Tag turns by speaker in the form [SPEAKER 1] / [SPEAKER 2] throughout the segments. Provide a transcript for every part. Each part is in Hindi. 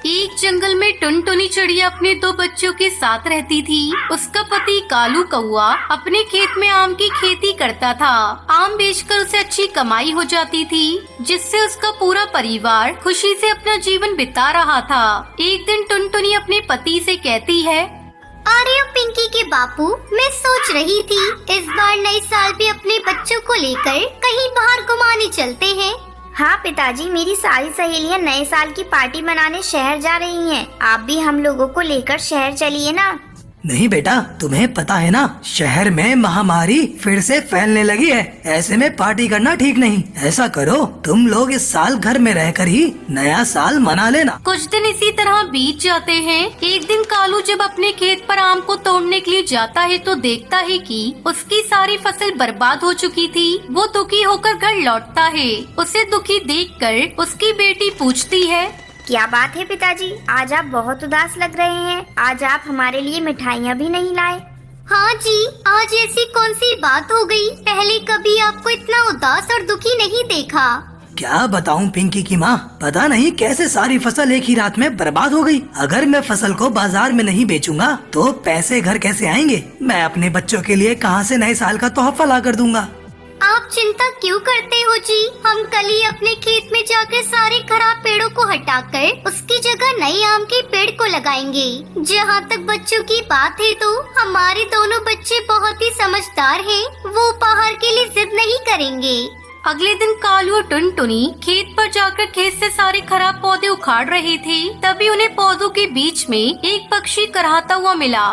[SPEAKER 1] एक जंगल में टुनटुनी चिड़िया अपने 2 बच्चों के साथ रहती थी। उसका पति कालू कौआ अपने खेत में आम की खेती करता था। आम बेचकर उसे अच्छी कमाई हो जाती थी, जिससे उसका पूरा परिवार खुशी से अपना जीवन बिता रहा था। एक दिन टुनटुनी अपने पति से कहती है,
[SPEAKER 2] अरे पिंकी के बापू, मैं सोच रही थी इस बार नए साल भी अपने बच्चों को लेकर कहीं बाहर घुमाने चलते हैं।
[SPEAKER 3] हाँ पिताजी, मेरी सारी सहेलियाँ नए साल की पार्टी मनाने शहर जा रही हैं। आप भी हम लोगों को लेकर शहर चलिए ना।
[SPEAKER 4] नहीं बेटा, तुम्हें पता है ना, शहर में महामारी फिर से फैलने लगी है। ऐसे में पार्टी करना ठीक नहीं। ऐसा करो, तुम लोग इस साल घर में रहकर ही नया साल मना लेना।
[SPEAKER 1] कुछ दिन इसी तरह बीत जाते हैं। एक दिन कालू जब अपने खेत पर आम को तोड़ने के लिए जाता है तो देखता है कि उसकी सारी फसल बर्बाद हो चुकी थी। वो दुखी होकर घर लौटता है। उसे दुखी देखकर उसकी बेटी पूछती है,
[SPEAKER 3] क्या बात है पिताजी, आज आप बहुत उदास लग रहे हैं। आज आप हमारे लिए मिठाइयाँ भी नहीं लाए।
[SPEAKER 2] हाँ जी, आज ऐसी कौन सी बात हो गई? पहले कभी आपको इतना उदास और दुखी नहीं देखा।
[SPEAKER 4] क्या बताऊं पिंकी की माँ, पता नहीं कैसे सारी फसल एक ही रात में बर्बाद हो गई। अगर मैं फसल को बाजार में नहीं बेचूंगा तो पैसे घर कैसे आएंगे? मैं अपने बच्चों के लिए कहाँ से नए साल का तोहफा ला कर दूंगा।
[SPEAKER 2] आप चिंता क्यों करते हो जी? हम कल ही अपने खेत में जाकर सारे खराब पेड़ों को हटाकर उसकी जगह नए आम के पेड़ को लगाएंगे। जहाँ तक बच्चों की बात है तो हमारे दोनों बच्चे बहुत ही समझदार हैं। वो उपहार के लिए जिद नहीं करेंगे।
[SPEAKER 1] अगले दिन कालू और टुनटुनी खेत पर जाकर खेत से सारे खराब पौधे उखाड़ रहे थे। तभी उन्हें पौधों के बीच में एक पक्षी कराहता हुआ मिला।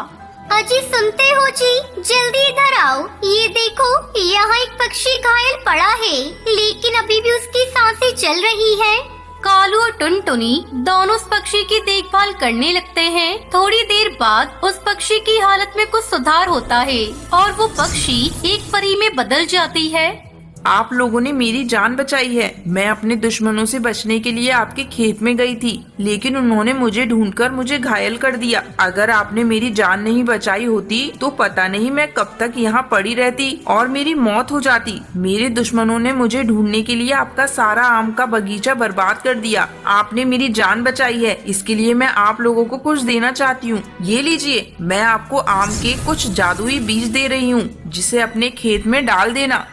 [SPEAKER 2] अजी सुनते हो जी, जल्दी इधर आओ। ये देखो, यहाँ एक पक्षी घायल पड़ा है, लेकिन अभी भी उसकी सांसें चल रही है।
[SPEAKER 1] कालू और टुनटुनी दोनों उस पक्षी की देखभाल करने लगते हैं। थोड़ी देर बाद उस पक्षी की हालत में कुछ सुधार होता है और वो पक्षी एक परी में बदल जाती है।
[SPEAKER 5] आप लोगों ने मेरी जान बचाई है। मैं अपने दुश्मनों से बचने के लिए आपके खेत में गई थी, लेकिन उन्होंने मुझे ढूंढकर मुझे घायल कर दिया। अगर आपने मेरी जान नहीं बचाई होती तो पता नहीं मैं कब तक यहाँ पड़ी रहती और मेरी मौत हो जाती। मेरे दुश्मनों ने मुझे ढूंढने के लिए आपका सारा आम का बगीचा बर्बाद कर दिया। आपने मेरी जान बचाई है, इसके लिए मैं आप लोगों को कुछ देना चाहती हूँ। ये लीजिए, मैं आपको आम के कुछ जादुई बीज दे रही हूँ, जिसे अपने खेत में डाल देना।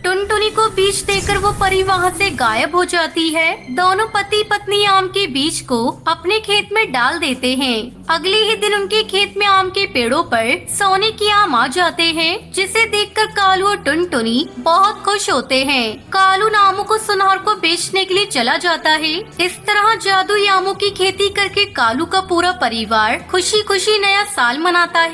[SPEAKER 1] टुनटुनी को बीज देकर वो परी वहाँ से गायब हो जाती है। दोनों पति पत्नी आम के बीज को अपने खेत में डाल देते हैं। अगले ही दिन उनके खेत में आम के पेड़ों पर सोने के आम आ जाते हैं, जिसे देखकर कालू और टुनटुनी बहुत खुश होते हैं। कालू आमों को सुनार को बेचने के लिए चला जाता है। इस तरह जादुई आमों की खेती करके कालू का पूरा परिवार खुशी खुशी नया साल मनाता है।